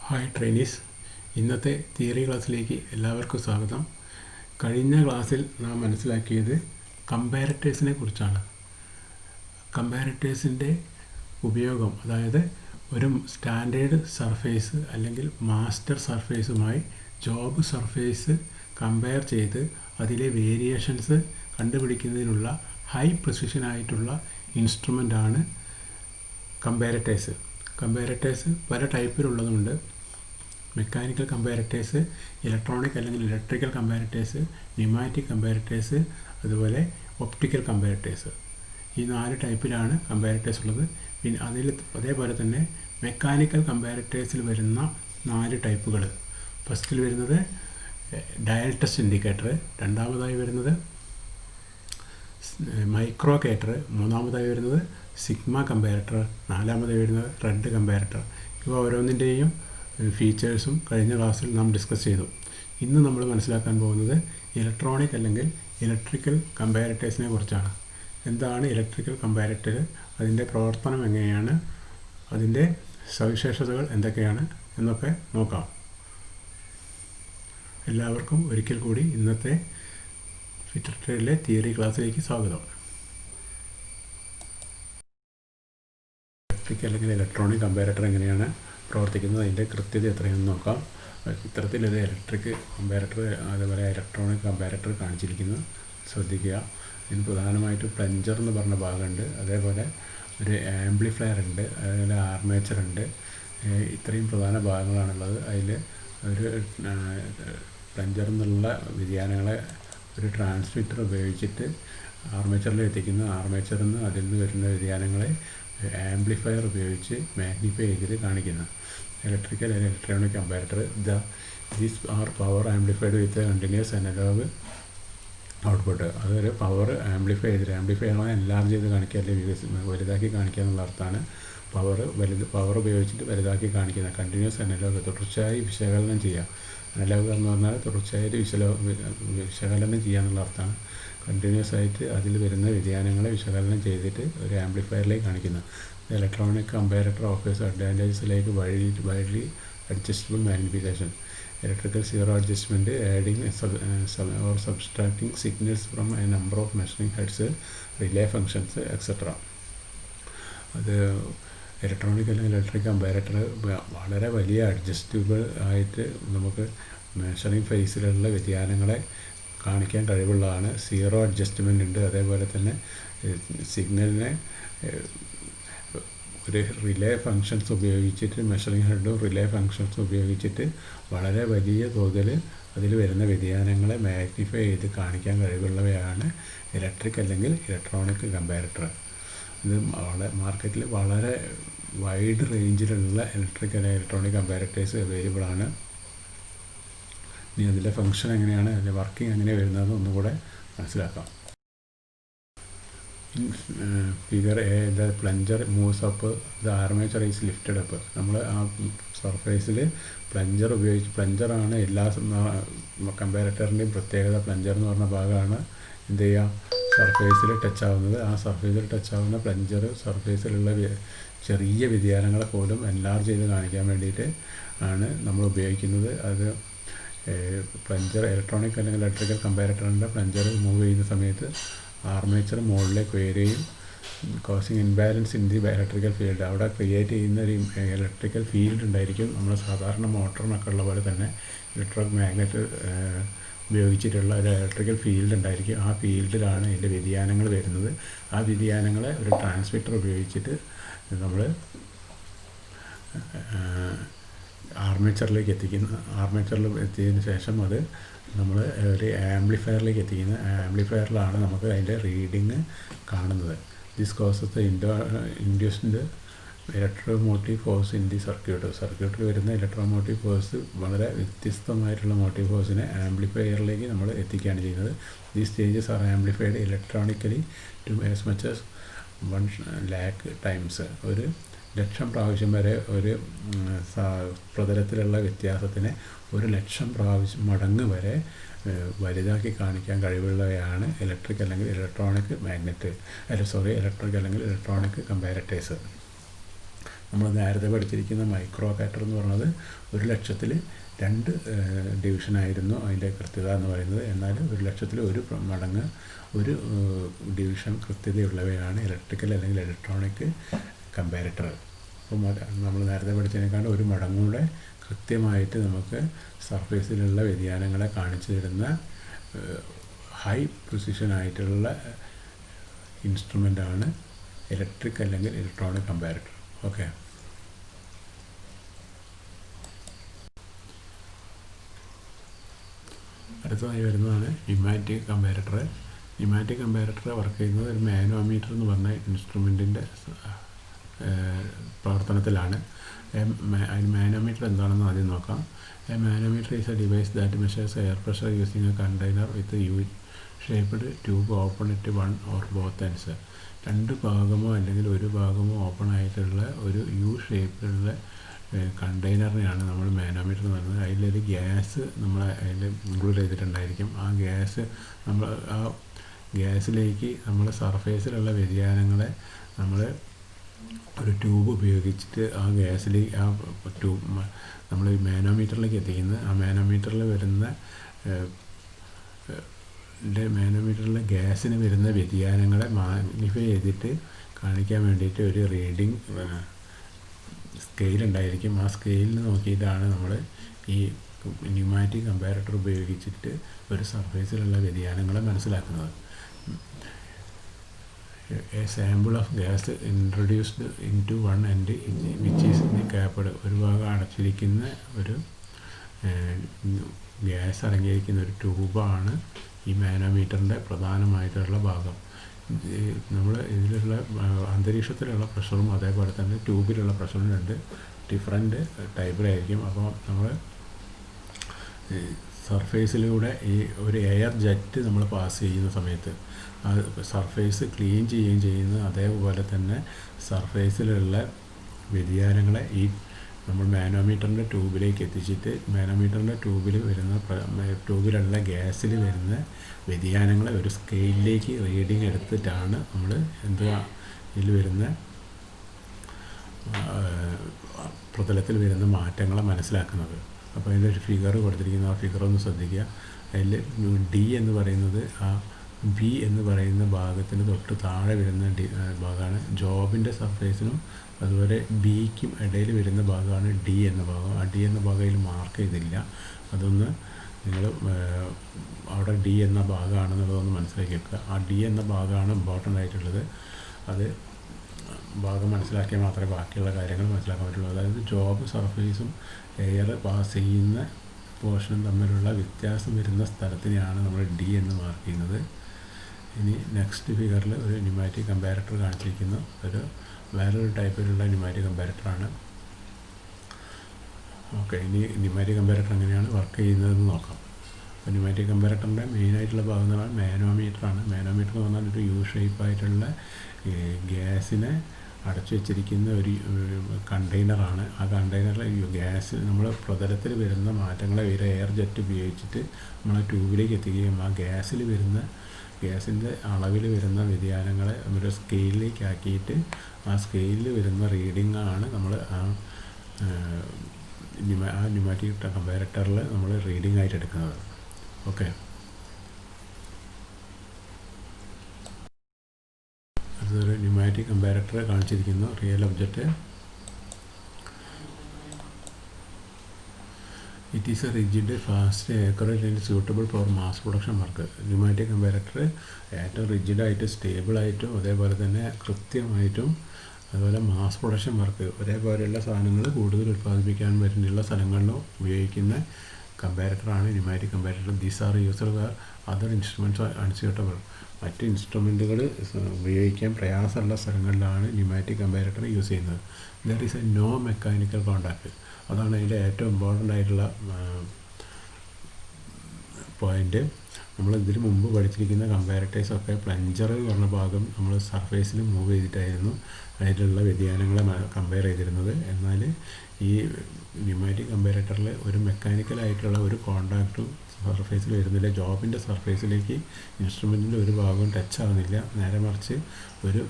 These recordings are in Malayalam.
ഹായ് ട്രെയിനീസ്, ഇന്നത്തെ തിയറി ക്ലാസ്സിലേക്ക് എല്ലാവർക്കും സ്വാഗതം. കഴിഞ്ഞ ക്ലാസ്സിൽ നാം മനസ്സിലാക്കിയത് കമ്പാരറ്റേഴ്സിനെ കുറിച്ചാണ്. കമ്പാരറ്റേഴ്സിൻ്റെ ഉപയോഗം, അതായത് ഒരു സ്റ്റാൻഡേർഡ് സർഫേസ് അല്ലെങ്കിൽ മാസ്റ്റർ സർഫേസുമായി ജോബ് സർഫേസ് കമ്പയർ ചെയ്ത് അതിലെ വേരിയേഷൻസ് കണ്ടുപിടിക്കുന്നതിനുള്ള ഹൈ പ്രിസിഷനായിട്ടുള്ള ഇൻസ്ട്രുമെൻ്റാണ് കമ്പാരറ്റേഴ്സ്. കമ്പാരറ്റേഴ്സ് പല ടൈപ്പിലുള്ളതുണ്ട്. മെക്കാനിക്കൽ കമ്പാരറ്റേഴ്സ്, ഇലക്ട്രോണിക് അല്ലെങ്കിൽ ഇലക്ട്രിക്കൽ കമ്പാരറ്റേഴ്സ്, ന്യൂമാറ്റിക് കമ്പാരറ്റേഴ്സ്, അതുപോലെ ഒപ്റ്റിക്കൽ കമ്പാരറ്റേഴ്സ്. ഈ 4 ടൈപ്പിലാണ് കമ്പാരറ്റേഴ്സ് ഉള്ളത്. പിന്നെ അതേപോലെ തന്നെ മെക്കാനിക്കൽ കമ്പാരറ്റേഴ്സിൽ വരുന്ന 4 ടൈപ്പുകൾ. ഫസ്റ്റിൽ വരുന്നത് ഡയൽ ടെസ്റ്റ് ഇൻഡിക്കേറ്റർ, രണ്ടാമതായി വരുന്നത് മൈക്രോകേറ്റർ, മൂന്നാമതായി വരുന്നത് സിഗ്മ കമ്പാരറ്റർ, നാലാമതായി വരുന്നത് റെഡ് കമ്പാരറ്റർ. ഇവ ഓരോന്നിൻ്റെയും ഫീച്ചേഴ്സും കഴിഞ്ഞ ക്ലാസ്സിൽ നാം ഡിസ്കസ് ചെയ്തു. ഇന്ന് നമ്മൾ മനസ്സിലാക്കാൻ പോകുന്നത് ഇലക്ട്രോണിക് അല്ലെങ്കിൽ ഇലക്ട്രിക്കൽ കമ്പാരറ്റേഴ്സിനെ കുറിച്ചാണ്. എന്താണ് ഇലക്ട്രിക്കൽ കമ്പാരറ്റർ, അതിൻ്റെ പ്രവർത്തനം എങ്ങനെയാണ്, അതിൻ്റെ സവിശേഷതകൾ എന്തൊക്കെയാണ് എന്നൊക്കെ നോക്കാം. എല്ലാവർക്കും ഒരിക്കൽ കൂടി ഇന്നത്തെ ഫിറ്ററിലെ തിയറി ക്ലാസ്സിലേക്ക് സ്വാഗതം. ഇലക്ട്രിക്കൽ അല്ലെങ്കിൽ ഇലക്ട്രോണിക് കമ്പാരറ്റർ എങ്ങനെയാണ് പ്രവർത്തിക്കുന്നത്, അതിൻ്റെ കൃത്യത എത്രയെന്ന് നോക്കാം. ചിത്രത്തിൽ ഇലക്ട്രിക് കമ്പാരറ്റർ അതുപോലെ ഇലക്ട്രോണിക് കമ്പാരറ്റർ കാണിച്ചിരിക്കുന്നത് ശ്രദ്ധിക്കുക. ഇതിന് പ്രധാനമായിട്ട് പ്ലഞ്ചർ എന്ന് പറഞ്ഞ ഭാഗമുണ്ട്, അതേപോലെ ഒരു ആംപ്ലിഫയർ ഉണ്ട്, അതുപോലെ ആർമേച്ചർ ഉണ്ട്. ഇത്രയും പ്രധാന ഭാഗങ്ങളാണുള്ളത്. അതിൽ ഒരു പ്ലഞ്ചർ എന്നുള്ള വ്യതിയാനങ്ങളെ ഒരു ട്രാൻസ്മിറ്റർ ഉപയോഗിച്ചിട്ട് ആർമേച്ചറിൽ എത്തിക്കുന്ന, ആർമേച്ചറിൽ നിന്ന് അതിൽ നിന്ന് വരുന്ന വ്യതിയാനങ്ങളെ ആംപ്ലിഫയർ ഉപയോഗിച്ച് മാഗ്നിഫൈ ചെയ്ത് കാണിക്കുന്നു. Electrical and electronic comparator these are power amplified with continuous analogue output. അതൊരു പവർ ആംപ്ലിഫൈ ആണ് എൻലാർജ് ചെയ്ത് കാണിക്കുക, അല്ലെങ്കിൽ വലുതാക്കി കാണിക്കുക എന്നുള്ള അർത്ഥമാണ്. പവർ ഉപയോഗിച്ചിട്ട് വലുതാക്കി കാണിക്കുന്ന കണ്ടിന്യൂസ് അനലോഗ്, തുടർച്ചയായി വിശകലനം ചെയ്യുക. അനലോഗ് എന്ന് പറഞ്ഞാൽ തുടർച്ചയായിട്ട് വിശകലനം ചെയ്യുക എന്നുള്ള അർത്ഥമാണ്. കണ്ടിന്യൂസ് ആയിട്ട് അതിൽ വരുന്ന വ്യതിയാനങ്ങളെ വിശകലനം ചെയ്തിട്ട് ഒരു ആംപ്ലിഫയറിലേക്ക് കാണിക്കുന്നു. Electronic comparator offers advantages like widely adjustable magnification, electrical zero adjustment, adding or subtracting signals from a number of measuring heads, relay functions etcetera. അത് ഇലക്ട്രോണിക് അല്ലെങ്കിൽ ഇലക്ട്രിക് കമ്പാരറ്റർ വളരെ വലിയ അഡ്ജസ്റ്റബിൾ ആയിട്ട് നമുക്ക് മെഷറിംഗ് ഫേസിലുള്ള വ്യതിയാനങ്ങളെ കാണിക്കാൻ കഴിവുള്ളതാണ്. സീറോ അഡ്ജസ്റ്റ്മെൻ്റ് ഉണ്ട്. അതേപോലെ തന്നെ സിഗ്നലിനെ ഒരു റിലേ ഫങ്ഷൻസ് ഉപയോഗിച്ചിട്ട്, മെഷറിംഗ് ഹെഡും റിലേ ഫങ്ഷൻസ് ഉപയോഗിച്ചിട്ട് വളരെ വലിയ തോതിൽ അതിൽ വരുന്ന വ്യതിയാനങ്ങളെ മാഗ്നിഫൈ ചെയ്ത് കാണിക്കാൻ കഴിവുള്ളവയാണ് ഇലക്ട്രിക് അല്ലെങ്കിൽ ഇലക്ട്രോണിക് കമ്പാരറ്റർ. ഇത് മാർക്കറ്റിൽ വളരെ വൈഡ് റേഞ്ചിലുള്ള ഇലക്ട്രിക് അല്ലെങ്കിൽ ഇലക്ട്രോണിക് കമ്പാരറ്റേഴ്സ് അവൈലബിൾ ആണ്. ഇനി അതിൻ്റെ ഫങ്ഷൻ എങ്ങനെയാണ്, അതിൻ്റെ വർക്കിംഗ് എങ്ങനെയാണ് വരുന്നതെന്ന് ഒന്നുകൂടെ മനസ്സിലാക്കാം. Figure A, the plunger moves up, the armature is lifted up. നമ്മൾ ആ സർഫേസിൽ പ്ലഞ്ചർ ഉപയോഗിച്ച്, പ്ലഞ്ചറാണ് എല്ലാ കമ്പാരറ്ററിൻ്റെയും പ്രത്യേകത. പ്ലഞ്ചർ എന്ന് പറഞ്ഞ ഭാഗമാണ് എന്ത് ചെയ്യുക, സർഫേസിൽ ടച്ച് ആവുന്നത്. ആ സർഫേസിൽ ടച്ച് ആവുന്ന പ്ലഞ്ചർ സർഫേസിലുള്ള ചെറിയ വ്യതിയാനങ്ങളെ പോലും എൻലാർജ് ചെയ്ത് കാണിക്കാൻ വേണ്ടിയിട്ട് ആണ് നമ്മൾ ഉപയോഗിക്കുന്നത്. അത് പ്ലഞ്ചർ ഇലക്ട്രോണിക് അല്ലെങ്കിൽ ഇലക്ട്രിക്കൽ കമ്പാരറ്ററിൻ്റെ പ്ലഞ്ചർ മൂവ് ചെയ്യുന്ന സമയത്ത് ആർമേച്ചർ മുകളിലേക്ക് ഉയരുകയും causing imbalance in the electrical field, അവിടെ ക്രിയേറ്റ് ചെയ്യുന്ന ഒരു ഇലക്ട്രിക്കൽ ഫീൽഡ് ഉണ്ടായിരിക്കും. നമ്മൾ സാധാരണ മോട്ടറിനൊക്കെ ഉള്ള പോലെ തന്നെ ഇലക്ട്രിക് മാഗ്നറ്റ് ഉപയോഗിച്ചിട്ടുള്ള ഒരു ഇലക്ട്രിക്കൽ ഫീൽഡ് ഉണ്ടായിരിക്കും. ആ ഫീൽഡിലാണ് ഇതിൻ്റെ വ്യതിയാനങ്ങൾ വരുന്നത്. ആ വ്യതിയാനങ്ങളെ ഒരു ട്രാൻസ്മിറ്റർ ഉപയോഗിച്ചിട്ട് നമ്മൾ ആർമേച്ചറിലേക്ക് എത്തിയതിന് ശേഷം അത് നമ്മൾ ഒരു ആംപ്ലിഫയറിലേക്ക് എത്തിക്കുന്ന ആംപ്ലിഫയറിലാണ് നമുക്ക് അതിൻ്റെ റീഡിങ് കാണുന്നത്. This causes the induced electromotive force in the സർക്യൂട്ടിൽ വരുന്ന ഇലക്ട്രോമോട്ടീവ് ഫോഴ്സ് വളരെ വ്യത്യസ്തമായിട്ടുള്ള മോട്ടീവ് ഫോഴ്സിനെ ആംപ്ലിഫയറിലേക്ക് നമ്മൾ എത്തിക്കുകയാണ് ചെയ്യുന്നത്. The stages are amplified electronically to as much as 1,00,000 times. 1,00,000 പ്രാവശ്യം വരെ ഒരു പ്രതലത്തിലുള്ള വ്യത്യാസത്തിനെ 1,00,000 മടങ്ങ് വരെ വലുതാക്കി കാണിക്കാൻ കഴിവുള്ളവയാണ് ഇലക്ട്രിക് അല്ലെങ്കിൽ ഇലക്ട്രിക് അല്ലെങ്കിൽ ഇലക്ട്രോണിക് കമ്പാരറ്റേഴ്സ്. നമ്മൾ നേരത്തെ പഠിച്ചിരിക്കുന്ന മൈക്രോകാറ്റർ എന്ന് പറയുന്നത് 1,00,000 2 ഡിവിഷനായിരുന്നു അതിൻ്റെ കൃത്യത എന്ന് പറയുന്നത്. എന്നാൽ 1,00,000 ഒരു മടങ്ങ് ഒരു ഡിവിഷൻ കൃത്യതയുള്ളവയാണ് ഇലക്ട്രിക്കൽ അല്ലെങ്കിൽ ഇലക്ട്രോണിക് കമ്പാരറ്റർ. അപ്പോൾ നമ്മൾ നേരത്തെ പഠിച്ചതിനേക്കാളും ഒരു മടങ്ങൂടെ കൃത്യമായിട്ട് നമുക്ക് സർഫേസിലുള്ള വ്യതിയാനങ്ങളെ കാണിച്ചു തരുന്ന ഹൈ പ്രിസിഷനായിട്ടുള്ള ഇൻസ്ട്രുമെൻ്റാണ് ഇലക്ട്രിക് അല്ലെങ്കിൽ ഇലക്ട്രോണിക് കമ്പാരറ്റർ. ഓക്കെ, അടുത്തതായി വരുന്നതാണ് pneumatic comparator. Pneumatic comparator work ചെയ്യുന്നത് ഒരു മാനോമീറ്റർ എന്ന് പറഞ്ഞ ഇൻസ്ട്രുമെൻറ്റിൻ്റെ പ്രവർത്തനത്തിലാണ്. മാനോമീറ്റർ എന്താണെന്ന് ആദ്യം നോക്കാം. A manometer is A device that measures air pressure using A container with you shaped tube open at one or both ends. 2 ഭാഗമോ അല്ലെങ്കിൽ ഒരു ഭാഗമോ ഓപ്പൺ ആയിട്ടുള്ള ഒരു യു ഷേപ്പിലുള്ള കണ്ടെയ്നറിനെയാണ് നമ്മൾ മാനോമീറ്റർ എന്ന് പറയുന്നത്. അതിലൊരു ഗ്യാസ് നമ്മൾ അതിൽ ഇൻക്ലൂഡ് ചെയ്തിട്ടുണ്ടായിരിക്കും. ആ ഗ്യാസ് നമ്മൾ ആ ഗ്യാസിലേക്ക് നമ്മൾ സർഫേസിലുള്ള വ്യതിയാനങ്ങളെ നമ്മൾ ഒരു ട്യൂബ് ഉപയോഗിച്ചിട്ട് ആ ഗ്യാസിലേക്ക് ആ ട്യൂബ് നമ്മൾ മാനോമീറ്ററിലേക്ക് എത്തിക്കുന്നത്. ആ മാനോമീറ്ററിൽ വരുന്ന മാനോമീറ്ററിലെ ഗ്യാസിന് വരുന്ന വ്യതിയാനങ്ങളെ മാഗ്നിഫൈ ചെയ്തിട്ട് കാണിക്കാൻ വേണ്ടിയിട്ട് ഒരു റീഡിങ് സ്കെയിലുണ്ടായിരിക്കും. ആ സ്കെയിലിൽ നോക്കിയിട്ടാണ് നമ്മൾ ഈ ന്യൂമാറ്റിക് കമ്പാരറ്റർ ഉപയോഗിച്ചിട്ട് ഒരു സർഫേസിലുള്ള വ്യതിയാനങ്ങളെ മനസ്സിലാക്കുന്നത്. A sample of gas introduced into one end which is the capped. ഒരു ഭാഗം അടച്ചിരിക്കുന്ന ഒരു ഗ്യാസ് അടങ്ങിയിരിക്കുന്ന ഒരു ട്യൂബാണ് ഈ മാനോമീറ്ററിൻ്റെ പ്രധാനമായിട്ടുള്ള ഭാഗം. നമ്മൾ ഇതിലുള്ള അന്തരീക്ഷത്തിലുള്ള പ്രഷറും അതേപോലെ തന്നെ ട്യൂബിലുള്ള പ്രഷറും 2 ഡിഫറെൻറ്റ് ടൈപ്പിലായിരിക്കും. അപ്പോൾ നമ്മൾ സർഫേസിലൂടെ ഈ ഒരു എയർ ജെറ്റ് നമ്മൾ പാസ് ചെയ്യുന്ന സമയത്ത് ആ സർഫേസ് ക്ലീൻ ചെയ്യുകയും ചെയ്യുന്നത്, അതേപോലെ തന്നെ സർഫേസിലുള്ള വ്യതിയാനങ്ങളെ ഈ നമ്മൾ മാനോമീറ്ററിൻ്റെ ട്യൂബിലേക്ക് എത്തിച്ചിട്ട് മാനോമീറ്ററിൻ്റെ ട്യൂബിലുള്ള ഗ്യാസിൽ വരുന്ന വ്യതിയാനങ്ങളെ ഒരു സ്കെയിലിലേക്ക് റീഡിങ് എടുത്തിട്ടാണ് നമ്മൾ ഇതിൽ വരുന്ന പ്രതലത്തിൽ വരുന്ന മാറ്റങ്ങളെ മനസ്സിലാക്കുന്നത്. അപ്പോൾ അതിൻ്റെ ഒരു ഫിഗർ കൊടുത്തിരിക്കുന്ന ആ ഫിഗർ ഒന്ന് ശ്രദ്ധിക്കുക. അതിൽ ഡി എന്ന് പറയുന്നത് ആ ബി എന്ന് പറയുന്ന ഭാഗത്തിന് തൊട്ട് താഴെ വരുന്ന ഭാഗമാണ്. ജോബിൻ്റെ സർഫേസിനും അതുപോലെ ബിക്കും ഇടയിൽ വരുന്ന ഭാഗമാണ് ഡി എന്ന ഭാഗം. ആ ഡി എന്ന ഭാഗം അതിൽ മാർക്ക് ചെയ്തില്ല. അതൊന്ന് നിങ്ങൾ അവിടെ ഡി എന്ന ഭാഗമാണെന്നുള്ളതൊന്ന് മനസ്സിലാക്കി വെക്കുക. ആ ഡി എന്ന ഭാഗമാണ് ഇമ്പോർട്ടൻ്റ് ആയിട്ടുള്ളത്. അത് ഭാഗം മനസ്സിലാക്കിയാൽ മാത്രമേ ബാക്കിയുള്ള കാര്യങ്ങൾ മനസ്സിലാക്കാൻ പറ്റുള്ളൂ. അതായത് ജോബ് സർഫേസും എയർ പാസ് ചെയ്യുന്ന പോർഷനും തമ്മിലുള്ള വ്യത്യാസം വരുന്ന സ്ഥലത്തിനെയാണ് നമ്മൾ ഡി എന്ന് മാർക്ക് ചെയ്യുന്നത്. ഇനി നെക്സ്റ്റ് ഫിഗറിൽ ഒരു ന്യൂമാറ്റിക് കമ്പാരറ്റർ കാണിച്ചിരിക്കുന്നു. വേറൊരു ടൈപ്പിലുള്ള ന്യൂമാറ്റിക് കമ്പാരറ്ററാണ്. ഓക്കെ, ഇനി ന്യൂമാറ്റിക് കമ്പാരറ്റർ എങ്ങനെയാണ് വർക്ക് ചെയ്യുന്നതെന്ന് നോക്കാം. അപ്പോൾ ന്യൂമാറ്റിക് കമ്പാരറ്ററിൻ്റെ മെയിനായിട്ടുള്ള ഭാഗം എന്ന് പറഞ്ഞാൽ മാനോമീറ്ററാണ്. മാനോമീറ്റർ എന്ന് പറഞ്ഞാൽ ഒരു യു ഷേപ്പായിട്ടുള്ള ഗ്യാസിനെ അടച്ചു വെച്ചിരിക്കുന്ന ഒരു കണ്ടെയ്നറാണ്. ആ കണ്ടെയ്നറിൽ ഗ്യാസ് നമ്മൾ പ്രതലത്തിൽ വരുന്ന മാറ്റങ്ങളെ ഒരു എയർ ജെറ്റ് ഉപയോഗിച്ചിട്ട് നമ്മൾ ട്യൂബിലേക്ക് എത്തിക്കുകയും ആ ഗ്യാസിൻ്റെ അളവിൽ വരുന്ന വ്യതിയാനങ്ങളെ ഒരു സ്കെയിലിലേക്ക് ആക്കിയിട്ട് ആ സ്കെയിലിൽ വരുന്ന റീഡിങ്ങാണ് നമ്മൾ ആ ന്യൂമാറ്റിക് കമ്പാരറ്ററിൽ നമ്മൾ റീഡിംഗ് ആയിട്ട് എടുക്കുന്നത്. ഓക്കെ, അടുത്തൊരു ന്യൂമാറ്റിക് കമ്പാരറ്റർ കാണിച്ചിരിക്കുന്നു. Real object. It is A rigid, fast, accurate and suitable for mass production work. Pneumatic comparator ഏറ്റവും റിജിഡായിട്ട് സ്റ്റേബിളായിട്ടും അതേപോലെ തന്നെ കൃത്യമായിട്ടും അതുപോലെ മാസ് പ്രൊഡക്ഷൻ വർക്ക് ഒരേപോലെയുള്ള സാധനങ്ങൾ കൂടുതൽ ഉൽപ്പാദിപ്പിക്കാൻ പറ്റുന്ന സ്ഥലങ്ങളിലും ഉപയോഗിക്കുന്ന കമ്പാരറ്ററാണ് pneumatic comparator. These are used where other instruments are unsuitable. മറ്റ് ഇൻസ്ട്രുമെൻറ്റുകൾ ഉപയോഗിക്കാൻ പ്രയാസമുള്ള സ്ഥലങ്ങളിലാണ് ന്യൂമാറ്റിക് കമ്പാരറ്റർ യൂസ് ചെയ്യുന്നത്. There is a no mechanical contact. അതാണ് അതിൻ്റെ ഏറ്റവും ഇമ്പോർട്ടൻ്റ് ആയിട്ടുള്ള പോയിൻ്റ്. നമ്മൾ ഇതിന് മുമ്പ് പഠിച്ചിരിക്കുന്ന കമ്പാരറ്റേഴ്സൊക്കെ പ്ലഞ്ചർ എന്ന് പറഞ്ഞ ഭാഗം നമ്മൾ സർഫേസിൽ മൂവ് ചെയ്തിട്ടായിരുന്നു അതിലുള്ള വ്യതിയാനങ്ങളെ കമ്പയർ ചെയ്തിരുന്നത്. എന്നാൽ ഈ ന്യൂമാറ്റിക് കമ്പാരറ്ററിൽ ഒരു മെക്കാനിക്കലായിട്ടുള്ള ഒരു കോണ്ടാക്റ്റും സർഫേസിൽ വരുന്നില്ല. ജോബിൻ്റെ സർഫേസിലേക്ക് ഇൻസ്ട്രുമെൻറ്റിൻ്റെ ഒരു ഭാഗവും ടച്ച് ആവുന്നില്ല. നേരെ മറിച്ച് ഒരു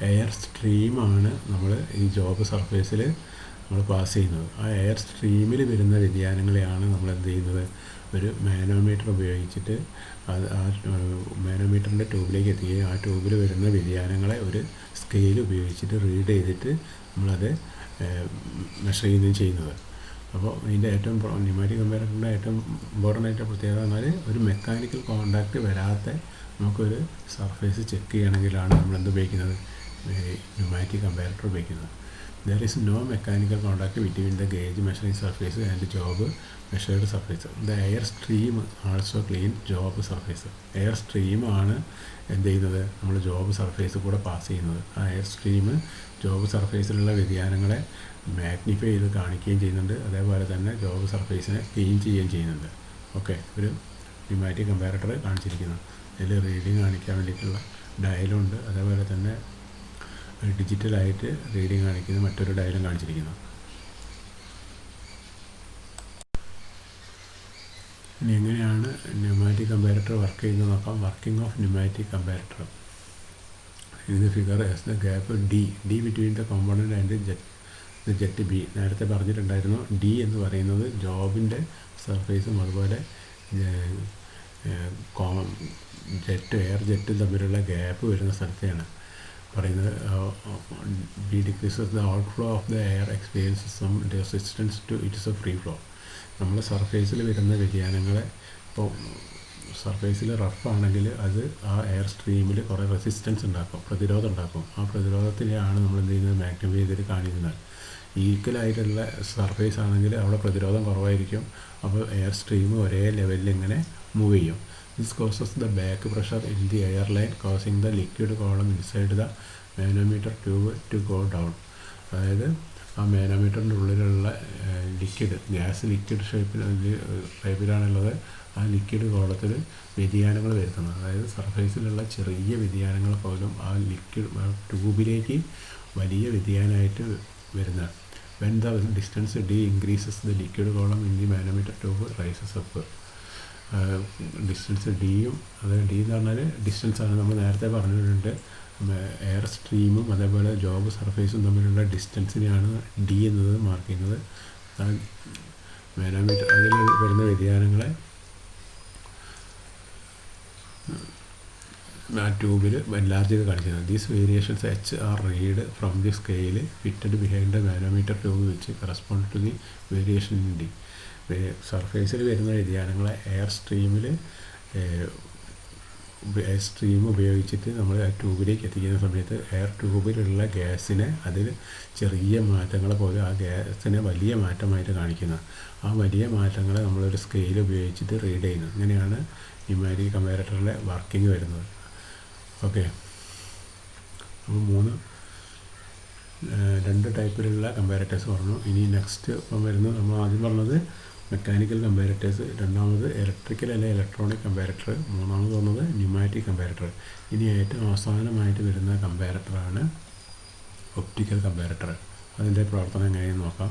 എയർ സ്ട്രീമാണ് നമ്മൾ ഈ ജോബ് സർഫേസിൽ നമ്മൾ പാസ് ചെയ്യുന്നത്. ആ എയർ സ്ട്രീമിൽ വരുന്ന വ്യതിയാനങ്ങളെയാണ് നമ്മൾ എന്ത് ചെയ്യുന്നത്, ഒരു മാനോമീറ്റർ ഉപയോഗിച്ചിട്ട് അത് ആ മാനോമീറ്ററിൻ്റെ ട്യൂബിലേക്ക് എത്തുകയും ആ ട്യൂബിൽ വരുന്ന വ്യതിയാനങ്ങളെ ഒരു സ്കെയിൽ ഉപയോഗിച്ചിട്ട് റീഡ് ചെയ്തിട്ട് നമ്മളത് മെഷർ ചെയ്യുകയും ചെയ്യുന്നത്. അപ്പോൾ ഇതിൻ്റെ ഏറ്റവും ന്യൂമാറ്റിക് കമ്പാരറ്ററിൻ്റെ ഏറ്റവും ഇമ്പോർട്ടൻ്റ് ആയിട്ട് പ്രത്യേകത പറഞ്ഞാൽ ഒരു മെക്കാനിക്കൽ കോണ്ടാക്റ്റ് വരാത്ത നമുക്കൊരു സർഫേസ് ചെക്ക് ചെയ്യണമെങ്കിലാണ് നമ്മൾ എന്ത് ഉപയോഗിക്കുന്നത്, ന്യൂമാറ്റിക് കമ്പാരറ്റർ ഉപയോഗിക്കുന്നത്. There is no mechanical contact between the gauge measuring surface and job measured surface. The air stream also clean job surface. Air സ്ട്രീമാണ് എന്ത് ചെയ്യുന്നത്, നമ്മൾ ജോബ് സർഫേസ് കൂടെ പാസ് ചെയ്യുന്നത്. ആ എയർ സ്ട്രീം ജോബ് സർഫേസിലുള്ള വ്യതിയാനങ്ങളെ മാഗ്നിഫൈ ചെയ്ത് കാണിക്കുകയും ചെയ്യുന്നുണ്ട്. അതേപോലെ തന്നെ ജോബ് സർഫേസിനെ ക്ലീൻ ചെയ്യുകയും ചെയ്യുന്നുണ്ട്. ഓക്കെ, ഒരു ന്യൂമാറ്റിക് കമ്പാരറ്റർ കാണിച്ചിരിക്കുന്നു. അതിൽ റീഡിങ് കാണിക്കാൻ വേണ്ടിയിട്ടുള്ള ഡയലുണ്ട്. അതേപോലെ തന്നെ ഡിജിറ്റലായിട്ട് റീഡിങ് കാണിക്കുന്ന മറ്റൊരു ഡയലും കാണിച്ചിരിക്കുന്നു. ഇനി എങ്ങനെയാണ് ന്യൂമാറ്റിക് കമ്പാരറ്റർ വർക്ക് ചെയ്യുന്നത് നോക്കാം. Working of pneumatic comparator. ഇത് figure as the gap D between the component and jet B. നേരത്തെ പറഞ്ഞിട്ടുണ്ടായിരുന്നു, ഡി എന്ന് പറയുന്നത് ജോബിൻ്റെ സർഫേസും അതുപോലെ എയർ ജെറ്റും തമ്മിലുള്ള ഗ്യാപ്പ് വരുന്ന സ്ഥലത്തെയാണ് പറയുന്നത്. B decreases the outflow of the air experiences some resistance to its a free flow. നമ്മൾ സർഫേസിൽ വരുന്ന വ്യതിയാനങ്ങളെ, ഇപ്പോൾ സർഫേസിൽ റഫാണെങ്കിൽ അത് ആ എയർ സ്ട്രീമിൽ കുറേ റെസിസ്റ്റൻസ് ഉണ്ടാക്കും, പ്രതിരോധം ഉണ്ടാക്കും. ആ പ്രതിരോധത്തിനെയാണ് നമ്മൾ എന്ത് ചെയ്യുന്നത്, മാഗ്നിഫൈ ചെയ്തിട്ട് കാണിക്കുന്നത്. ഈക്വലായിട്ടുള്ള സർഫേസ് ആണെങ്കിൽ അവിടെ പ്രതിരോധം കുറവായിരിക്കും. അപ്പോൾ എയർ സ്ട്രീം ഒരേ ലെവലിൽ ഇങ്ങനെ മൂവ് ചെയ്യും. This causes the back pressure in the airline, causing the liquid column inside the manometer tube to go down. അതായത് ആ മാനോമീറ്ററിൻ്റെ ഉള്ളിലുള്ള ഗ്യാസ് ലിക്വിഡ് ടൈപ്പിലാണുള്ളത്. ആ ലിക്വിഡ് കോളത്തിൽ വ്യതിയാനങ്ങൾ വരുത്തുന്നത്. അതായത് സർഫേസിലുള്ള ചെറിയ വ്യതിയാനങ്ങൾ പോലും ആ ലിക്വിഡ് ട്യൂബിലേക്ക് വലിയ വ്യതിയാനമായിട്ട് വരുന്ന. When the distance d increases, the liquid column in the manometer tube rises up. Distance ഡിയും, അതായത് ഡി എന്ന് പറഞ്ഞാൽ ഡിസ്റ്റൻസാണ്. നമ്മൾ നേരത്തെ പറഞ്ഞിട്ടുണ്ട്, എയർ സ്ട്രീമും അതേപോലെ ജോബ് സർഫേസും തമ്മിലുള്ള ഡിസ്റ്റൻസിനെയാണ് ഡി എന്നത് മാർക്ക് ചെയ്യുന്നത്. മാനോമീറ്റർ അതിൽ വരുന്ന വ്യതിയാനങ്ങളെ ആ ട്യൂബിൽ എൻലാർജ് ചെയ്ത് കാണിക്കുന്നത്. These variations H are read from the scale fitted behind the manometer tube which correspond to the variation in D. സർഫേസിൽ വരുന്ന വ്യതിയാനങ്ങളെ എയർ സ്ട്രീം ഉപയോഗിച്ചിട്ട് നമ്മൾ ആ ട്യൂബിലേക്ക് എത്തിക്കുന്ന സമയത്ത് എയർ ട്യൂബിലുള്ള ഗ്യാസിനെ അതിൽ ചെറിയ മാറ്റങ്ങളെ പോലെ ആ ഗ്യാസിനെ വലിയ മാറ്റമായിട്ട് കാണിക്കുന്ന. ആ വലിയ മാറ്റങ്ങളെ നമ്മളൊരു സ്കെയിൽ ഉപയോഗിച്ചിട്ട് റീഡ് ചെയ്യുന്നത്. ഇങ്ങനെയാണ് ന്യൂമാറ്റിക് കമ്പാരറ്ററിൻ്റെ വർക്കിംഗ് വരുന്നത്. ഓക്കെ, അപ്പോൾ രണ്ട് ടൈപ്പിലുള്ള കമ്പാരറ്റേഴ്സ് പറഞ്ഞു. ഇനി നെക്സ്റ്റ് ഇപ്പം വരുന്നത്, നമ്മൾ ആദ്യം പറഞ്ഞത് മെക്കാനിക്കൽ കമ്പാരറ്റേഴ്സ്, രണ്ടാമത് ഇലക്ട്രിക്കൽ അല്ലെങ്കിൽ ഇലക്ട്രോണിക് കമ്പാരറ്റർ, മൂന്നാമത് പറഞ്ഞത് ന്യൂമാറ്റിക് കമ്പാരറ്റർ. ഇനി ഏറ്റവും അവസാനമായിട്ട് വരുന്ന കമ്പാരറ്ററാണ് ഒപ്റ്റിക്കൽ കമ്പാരറ്റർ. അതിൻ്റെ പ്രവർത്തനം എങ്ങനെയെന്ന് നോക്കാം.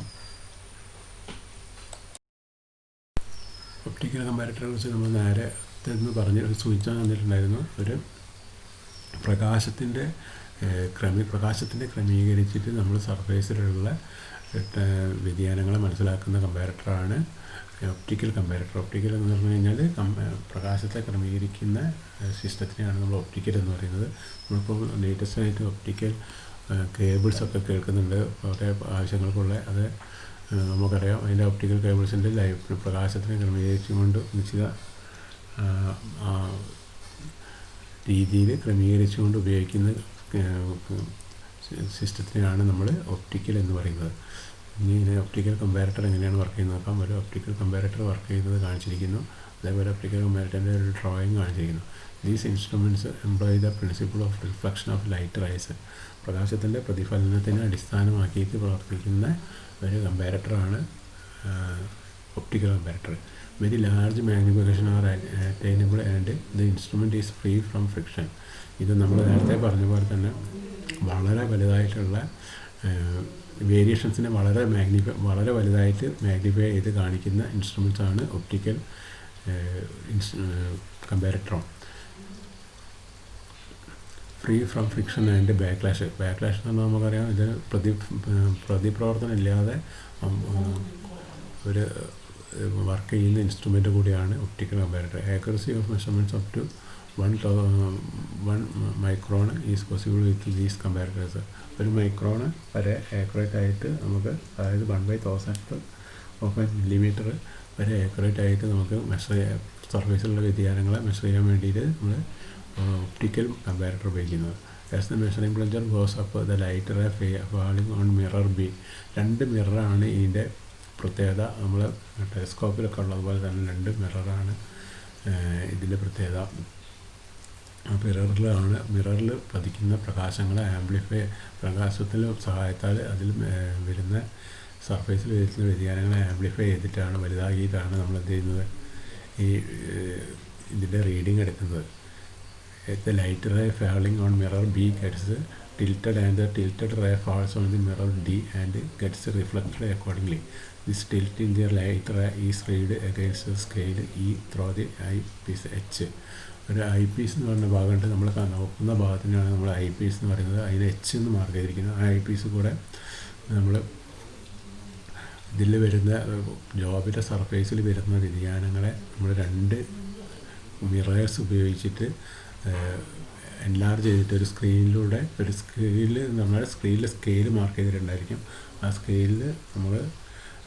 ഒപ്റ്റിക്കൽ കമ്പാരറ്ററെ കുറിച്ച് നമ്മൾ നേരത്തെ സൂചിച്ചാൽ തന്നിട്ടുണ്ടായിരുന്നു. ഒരു പ്രകാശത്തിൻ്റെ ക്രമീകരിച്ചിട്ട് നമ്മൾ സർഫേസിലുള്ള വ്യതിയാനങ്ങളെ മനസ്സിലാക്കുന്ന കമ്പാരറ്ററാണ് ഒപ്റ്റിക്കൽ കമ്പാരറ്റർ. ഒപ്റ്റിക്കൽ എന്ന് പറഞ്ഞു കഴിഞ്ഞാൽ പ്രകാശത്തെ ക്രമീകരിക്കുന്ന സിസ്റ്റത്തിനെയാണ് നമ്മൾ ഒപ്റ്റിക്കൽ എന്ന് പറയുന്നത്. നമ്മളിപ്പോൾ ലേറ്റസ്റ്റ് ആയിട്ട് ഒപ്റ്റിക്കൽ കേബിൾസൊക്കെ കേൾക്കുന്നുണ്ട് കുറേ ആവശ്യങ്ങൾക്കുള്ള. അത് നമുക്കറിയാം, അതിൻ്റെ ഒപ്റ്റിക്കൽ കേബിൾസിൻ്റെ പ്രകാശത്തിനെ ക്രമീകരിച്ചുകൊണ്ട് നിശ്ചിത രീതിയിൽ ക്രമീകരിച്ചുകൊണ്ട് ഉപയോഗിക്കുന്ന സിസ്റ്റത്തിനെയാണ് നമ്മൾ ഒപ്റ്റിക്കൽ എന്ന് പറയുന്നത്. ഇനി ഒപ്റ്റിക്കൽ കമ്പാരറ്റർ എങ്ങനെയാണ് വർക്ക് ചെയ്യുന്നത് നോക്കാം. ഒരു ഒപ്റ്റിക്കൽ കമ്പാരറ്റർ വർക്ക് ചെയ്യുന്നത് കാണിച്ചിരിക്കുന്നു. അതേപോലെ ഒപ്റ്റിക്കൽ കമ്പാരറ്ററിൻ്റെ ഒരു ഡ്രോയിങ് കാണിച്ചിരിക്കുന്നു. These instruments employ the principle of reflection of light rays. പ്രകാശത്തിൻ്റെ പ്രതിഫലനത്തിനെ അടിസ്ഥാനമാക്കിയിട്ട് പ്രവർത്തിക്കുന്ന ഒരു കമ്പാരറ്ററാണ് optical comparator. Very large magnification are attainable and the instrument is free from friction. ഇത് നമ്മൾ നേരത്തെ പറഞ്ഞ പോലെ തന്നെ വളരെ വലുതായിട്ടുള്ള വേരിയേഷൻസിനെ വളരെ വലുതായിട്ട് മാഗ്നിഫൈ ചെയ്ത് കാണിക്കുന്ന ഇൻസ്ട്രുമെൻറ്റ്സാണ് optical comparator. Free from friction and backlash. Backlash എന്ന് പറഞ്ഞാൽ നമുക്കറിയാം, ഇത് പ്രതിപ്രവർത്തനം ഇല്ലാതെ ഒരു വർക്ക് ചെയ്യുന്ന ഇൻസ്ട്രുമെൻ്റ് കൂടിയാണ് optical comparator. Accuracy of measurements up to 1 micron is possible with these comparators. 1 micron വരെ ആക്യുറേറ്റ് ആയിട്ട് നമുക്ക്, അതായത് 1/1000 ഓഫ് മില്ലിമീറ്റർ വരെ ആക്യുറേറ്റ് ആയിട്ട് നമുക്ക് മെഷർ ചെയ്യാൻ, സർഫേസിലുള്ള വ്യതിയാനങ്ങളെ മെഷർ ചെയ്യാൻ വേണ്ടിയിട്ട് നമ്മൾ ഒപ്റ്റിക്കൽ കമ്പാരറ്റർ ഉപയോഗിക്കുന്നത്. As the measuring plunger goes up the light ray falling on mirror B. 2 മിററാണ് ഇതിൻ്റെ പ്രത്യേകത. നമ്മൾ ടെലിസ്കോപ്പിലൊക്കെ ഉള്ളതുപോലെ തന്നെ 2 മിററാണ് ഇതിൻ്റെ പ്രത്യേകത. മിററിൽ പതിക്കുന്ന പ്രകാശങ്ങളെ പ്രകാശത്തിൻ്റെ സഹായത്താൽ അതിൽ വരുന്ന സർഫേസിൽ വരുന്ന വ്യതിയാനങ്ങളെ ആംപ്ലിഫൈ ചെയ്തിട്ടാണ്, വലുതാക്കിയിട്ടാണ് നമ്മൾ എന്ത് ചെയ്യുന്നത്, ഈ ഇതിൻ്റെ റീഡിങ് എടുക്കുന്നത്. The light ray falling on mirror B gets tilted and the tilted ray falls on the mirror D and gets reflected accordingly. This tilt in the light ray is read against the scale E through the eyepiece H. ഒരു ഐ പീസ് എന്ന് പറഞ്ഞ ഭാഗമുണ്ട്, നമ്മൾ നോക്കുന്ന ഭാഗത്തിനാണ് നമ്മൾ ഐ പീസ് എന്ന് പറയുന്നത്. അതിന് എച്ച് എന്ന് മാർക്ക് ചെയ്തിരിക്കുന്നത്. ആ ഐ പീസ് കൂടെ നമ്മൾ ഇതിൽ വരുന്ന ജോബിൻ്റെ സർഫേസിൽ വരുന്ന വ്യതിയാനങ്ങളെ നമ്മൾ 2 മിറേഴ്സ് ഉപയോഗിച്ചിട്ട് എൻലാർജ് ചെയ്തിട്ട് ഒരു സ്ക്രീനിലൂടെ, ഒരു സ്കെയിലിൽ നമ്മുടെ സ്കെയിൽ മാർക്ക് ചെയ്തിട്ടുണ്ടായിരിക്കും. ആ സ്കെയിലിൽ നമ്മൾ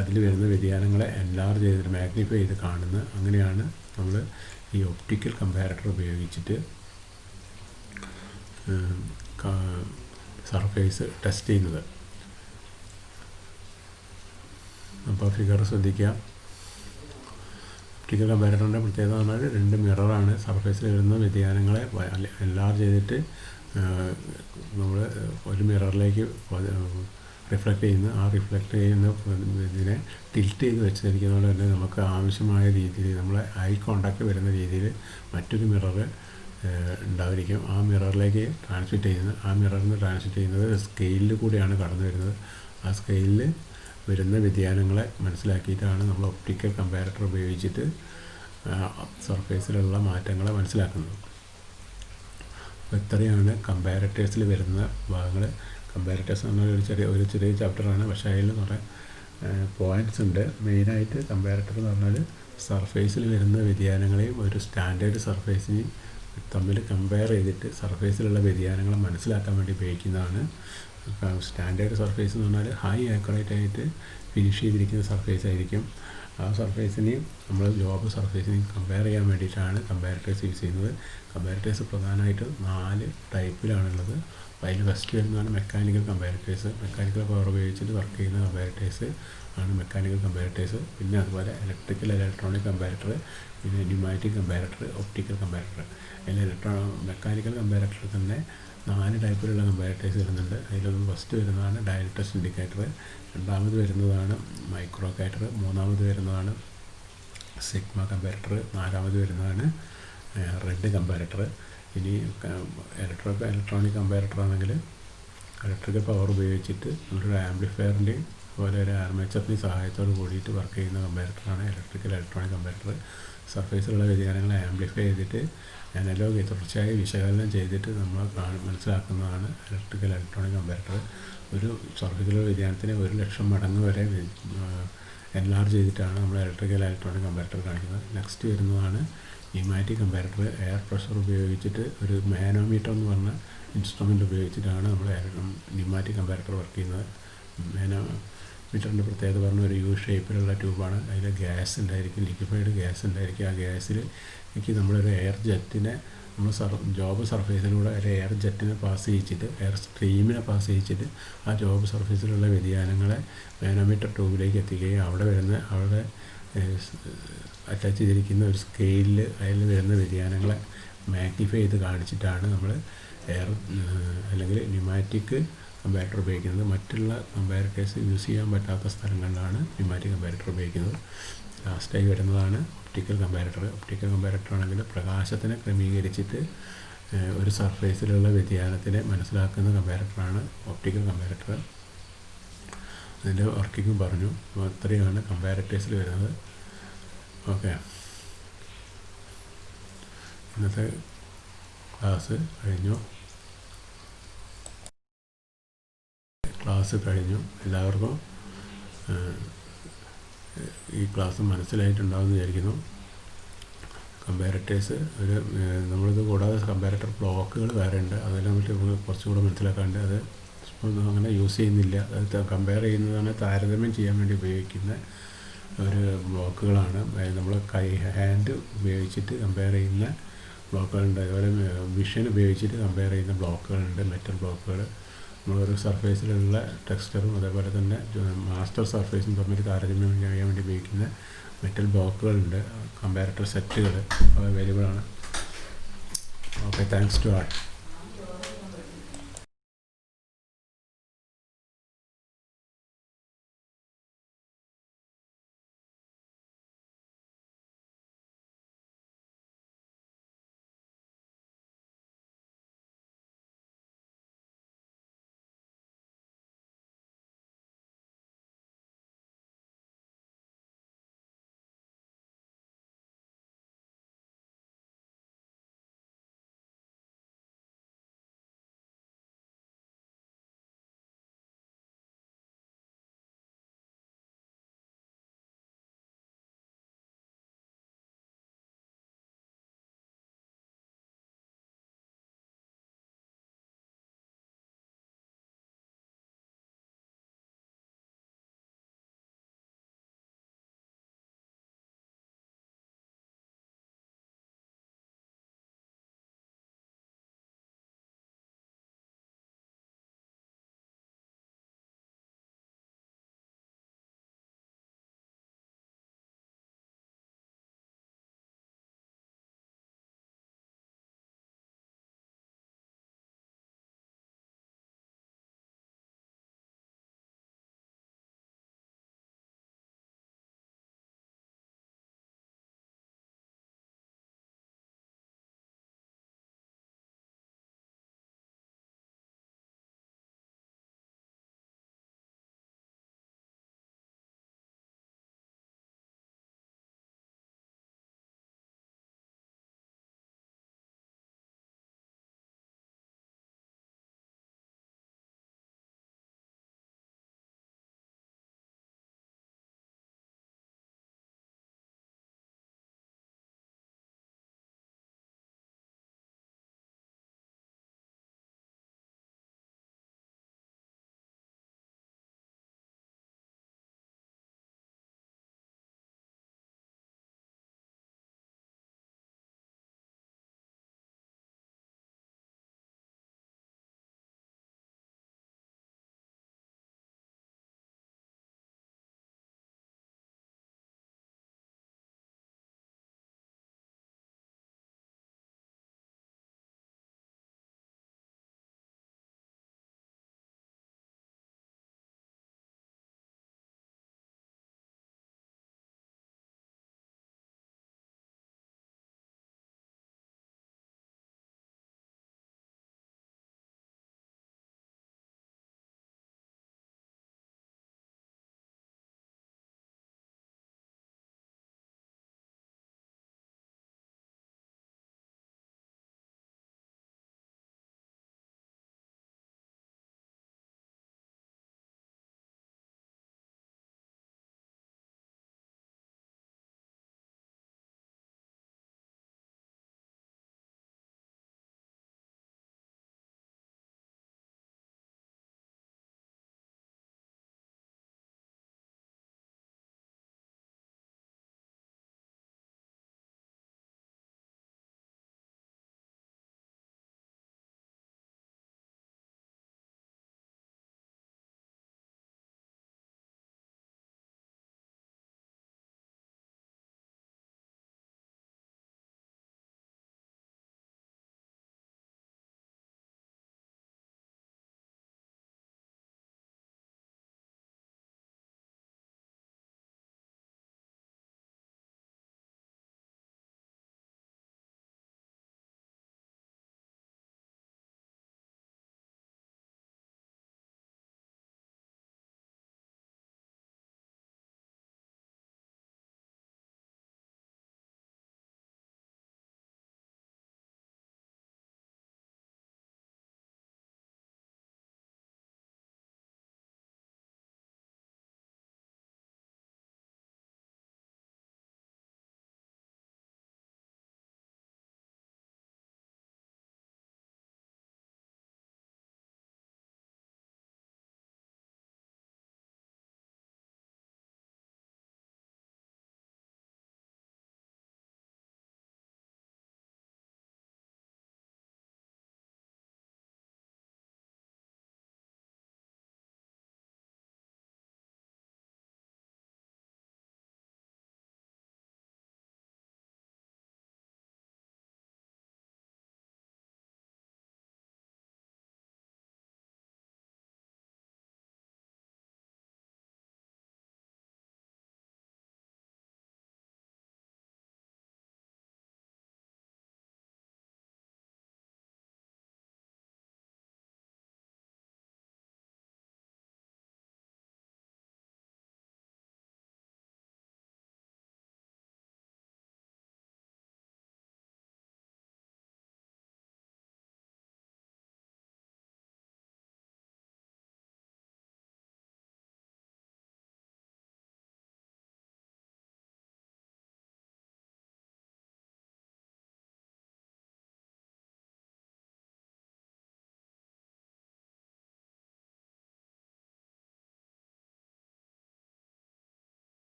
അതിൽ വരുന്ന വ്യതിയാനങ്ങളെ എൻലാർജ് ചെയ്തിട്ട് മാഗ്നിഫൈ ചെയ്ത് കാണുന്നത്. അങ്ങനെയാണ് നമ്മൾ ഈ ഒപ്റ്റിക്കൽ കമ്പാരറ്റർ ഉപയോഗിച്ചിട്ട് സർഫേസ് ടെസ്റ്റ് ചെയ്യുന്നത്. അപ്പോൾ ഫിഗർ ശ്രദ്ധിക്കുക. ഒപ്റ്റിക്കൽ കമ്പാരറ്ററിൻ്റെ പ്രത്യേകത എന്ന് പറഞ്ഞാൽ 2 മിററാണ്. സർഫേസിൽ വരുന്ന വ്യതിയാനങ്ങളെ എൻലാർജ് ചെയ്തിട്ട് നമ്മൾ ഒരു മിററിലേക്ക് റിഫ്ലക്റ്റ് ചെയ്യുന്നു. ആ റിഫ്ലക്റ്റ് ചെയ്യുന്ന ഇതിനെ ടിൽറ്റ് ചെയ്ത് വെച്ചിരിക്കുന്നതുകൊണ്ട് തന്നെ നമുക്ക് ആവശ്യമായ രീതിയിൽ, നമ്മളെ ഐ കോണ്ടാക്റ്റ് വരുന്ന രീതിയിൽ മറ്റൊരു മിറർ ഉണ്ടായിരിക്കും. ആ മിററിലേക്ക് ട്രാൻസ്മിറ്റ് ചെയ്യുന്നത്, ആ മിററിൽ നിന്ന് ട്രാൻസ്മിറ്റ് ചെയ്യുന്നത് സ്കെയിലിൽ കൂടിയാണ് കടന്നു വരുന്നത്. ആ സ്കെയിലിൽ വരുന്ന വ്യതിയാനങ്ങളെ മനസ്സിലാക്കിയിട്ടാണ് നമ്മൾ ഒപ്റ്റിക്കൽ കമ്പാരറ്റർ ഉപയോഗിച്ചിട്ട് സർഫേസിലുള്ള മാറ്റങ്ങളെ മനസ്സിലാക്കുന്നത്. അപ്പോൾ ഇത്രയാണ് കമ്പാരറ്റേഴ്സിൽ വരുന്ന ഭാഗങ്ങൾ. കമ്പാരറ്റേഴ്സ് എന്ന് പറഞ്ഞാൽ ഒരു ചെറിയ ചാപ്റ്ററാണ്, പക്ഷേ അതിൽ കുറേ പോയിൻറ്റ്സ് ഉണ്ട്. മെയിനായിട്ട് കമ്പാരറ്റർ എന്ന് പറഞ്ഞാൽ സർഫേസിൽ വരുന്ന വ്യതിയാനങ്ങളെയും ഒരു സ്റ്റാൻഡേർഡ് സർഫേസിനെയും തമ്മിൽ കമ്പയർ ചെയ്തിട്ട് സർഫേസിലുള്ള വ്യതിയാനങ്ങളെ മനസ്സിലാക്കാൻ വേണ്ടി ഉപയോഗിക്കുന്നതാണ്. സ്റ്റാൻഡേർഡ് സർഫേസ് എന്ന് പറഞ്ഞാൽ ഹൈ ആക്യുറേറ്റ് ആയിട്ട് ഫിനിഷ് ചെയ്തിരിക്കുന്ന സർഫേസ് ആയിരിക്കും. ആ സർഫേസിനെയും നമ്മൾ ജോബ് സർഫേസിനെയും കമ്പയർ ചെയ്യാൻ വേണ്ടിയിട്ടാണ് കമ്പാരറ്റേഴ്സ് യൂസ് ചെയ്യുന്നത്. കമ്പാരറ്റേഴ്സ് പ്രധാനമായിട്ടും 4 ടൈപ്പിലാണുള്ളത്. അപ്പോൾ അതിൽ ഫസ്റ്റ് വരുന്നതാണ് മെക്കാനിക്കൽ കമ്പാരറ്റേഴ്സ്. മെക്കാനിക്കൽ പവർ ഉപയോഗിച്ചിട്ട് വർക്ക് ചെയ്യുന്ന കമ്പാരറ്റേഴ്സ് ആണ് മെക്കാനിക്കൽ കമ്പാരറ്റേഴ്സ്. പിന്നെ അതുപോലെ ഇലക്ട്രിക്കൽ, ഇലക്ട്രോണിക് കമ്പാരറ്റർ, പിന്നെ ന്യൂമാറ്റിക് കമ്പാരറ്റർ, ഒപ്റ്റിക്കൽ കമ്പാരറ്റർ. അതിൽ മെക്കാനിക്കൽ കമ്പാരറ്റർ തന്നെ 4 ടൈപ്പിലുള്ള കമ്പാരറ്റേഴ്സ് വരുന്നുണ്ട്. അതിലൊന്ന് ഫസ്റ്റ് വരുന്നതാണ് ഡയറക്ടസ് ഇൻഡിക്കേറ്റർ, രണ്ടാമത് വരുന്നതാണ് മൈക്രോകാറ്റർ, മൂന്നാമത് വരുന്നതാണ് സിഗ്മ കമ്പാരറ്റർ, നാലാമത് വരുന്നതാണ് റെഡ് കമ്പാരറ്റർ. ഇനി ഇലക്ട്രോണിക് കമ്പാരറ്റർ ആണെങ്കിൽ ഇലക്ട്രിക്കൽ പവർ ഉപയോഗിച്ചിട്ട് നമ്മളൊരു ആംപ്ലിഫയറിൻ്റെയും അതുപോലെ ഒരു ആർമേച്ചറിൻ്റെയും സഹായത്തോട് കൂടിയിട്ട് വർക്ക് ചെയ്യുന്ന കമ്പാരറ്ററാണ് ഇലക്ട്രോണിക് കമ്പാരറ്റർ. സർഫേസിലുള്ള വ്യതിയാനങ്ങളെ ആംപ്ലിഫൈ ചെയ്തിട്ട് അനലോഗ് തുടർച്ചയായി വിശകലനം ചെയ്തിട്ട് നമ്മൾ മനസ്സിലാക്കുന്നതാണ് ഇലക്ട്രോണിക് കമ്പാരറ്റർ. ഒരു സർഫേസിലുള്ള വ്യതിയാനത്തിന് 1,00,000 മടങ്ങ് വരെ എൻലാർജ് ചെയ്തിട്ടാണ് നമ്മൾ ഇലക്ട്രോണിക് കമ്പാരറ്റർ കാണിക്കുന്നത്. നെക്സ്റ്റ് വരുന്നതാണ് ന്യൂമാറ്റിക് കമ്പാരറ്റർ. എയർ പ്രഷർ ഉപയോഗിച്ചിട്ട് ഒരു മാനോമീറ്റർ എന്ന് പറഞ്ഞ ഇൻസ്ട്രുമെൻ്റ് ഉപയോഗിച്ചിട്ടാണ് നമ്മൾ ന്യൂമാറ്റിക് കമ്പാരറ്റർ വർക്ക് ചെയ്യുന്നത്. മാനോമീറ്ററിൻ്റെ പ്രത്യേകത പറഞ്ഞ ഒരു യു ഷേപ്പിലുള്ള ട്യൂബാണ്. അതിൽ ഗ്യാസ് ഉണ്ടായിരിക്കും, ലിക്വിഫൈഡ് ഗ്യാസ് ഉണ്ടായിരിക്കും. ആ ഗ്യാസിലേക്ക് നമ്മളൊരു എയർ ജെറ്റിനെ നമ്മൾ ജോബ് സർഫേസിലൂടെ ഒരു എയർ ജെറ്റിനെ പാസ് ചെയ്യിച്ചിട്ട്, എയർ സ്ട്രീമിനെ പാസ് ചെയ്യിച്ചിട്ട് ആ ജോബ് സർഫേസിലുള്ള വ്യതിയാനങ്ങളെ മാനോമീറ്റർ ട്യൂബിലേക്ക് എത്തിക്കുകയും അവിടെ അറ്റാച്ച് ചെയ്തിരിക്കുന്ന ഒരു സ്കെയിലിൽ അതിൽ വരുന്ന വ്യതിയാനങ്ങളെ മാഗ്നിഫൈ ചെയ്ത് കാണിച്ചിട്ടാണ് നമ്മൾ എയർ അല്ലെങ്കിൽ ന്യൂമാറ്റിക് കമ്പാരറ്റർ ഉപയോഗിക്കുന്നത്. മറ്റുള്ള കമ്പാരറ്റേഴ്സ് യൂസ് ചെയ്യാൻ പറ്റാത്ത സ്ഥലങ്ങളിലാണ് ന്യൂമാറ്റിക് കമ്പാരറ്റർ ഉപയോഗിക്കുന്നത്. ലാസ്റ്റായി വരുന്നതാണ് ഒപ്റ്റിക്കൽ കമ്പാരറ്റർ. ഒപ്റ്റിക്കൽ കമ്പാരറ്റർ ആണെങ്കിൽ പ്രകാശത്തിനെ ക്രമീകരിച്ചിട്ട് ഒരു സർഫേസിലുള്ള വ്യതിയാനത്തിനെ മനസ്സിലാക്കുന്ന കമ്പാരറ്ററാണ് ഒപ്റ്റിക്കൽ കമ്പാരറ്റർ. അതിൻ്റെ വർക്കിംഗ് പറഞ്ഞു. അപ്പോൾ ഇത്രയാണ് കമ്പാരറ്റേഴ്സിൽ വരുന്നത്. ഓക്കെ, ഇന്നത്തെ ക്ലാസ് കഴിഞ്ഞു. ക്ലാസ് കഴിഞ്ഞു. എല്ലാവർക്കും ഈ ക്ലാസ് മനസ്സിലായിട്ടുണ്ടാവുമെന്ന് വിചാരിക്കുന്നു. കമ്പാരറ്റേഴ്സ് നമ്മളിത് കൂടാതെ കമ്പാരറ്റർ ബ്ലോക്കുകൾ വേറെ ഉണ്ട്, അതെല്ലാം നമുക്ക് കുറച്ചുകൂടെ മനസ്സിലാക്കാണ്ട്. അത് അങ്ങനെ യൂസ് ചെയ്യുന്നില്ല. അത് കമ്പയർ ചെയ്യുന്നതാണ്, താരതമ്യം ചെയ്യാൻ വേണ്ടി ഉപയോഗിക്കുന്ന ഒരു ബ്ലോക്കുകളാണ്. നമ്മൾ ഹാൻഡ് ഉപയോഗിച്ചിട്ട് കമ്പയർ ചെയ്യുന്ന ബ്ലോക്കുകളുണ്ട്. അതുപോലെ വിഷൻ ഉപയോഗിച്ചിട്ട് കമ്പയർ ചെയ്യുന്ന ബ്ലോക്കുകളുണ്ട്, മെറ്റൽ ബ്ലോക്കുകൾ. നമ്മളൊരു സർഫേസിലുള്ള ടെക്സ്ചറും അതേപോലെ തന്നെ മാസ്റ്റർ സർഫേസും തമ്മിൽ താരതമ്യം ചെയ്യാൻ വേണ്ടി ഉപയോഗിക്കുന്ന മെറ്റൽ ബ്ലോക്കുകളുണ്ട്. കമ്പാരറ്റർ സെറ്റുകൾ അവൈലബിൾ ആണ്. Okay, thanks to all.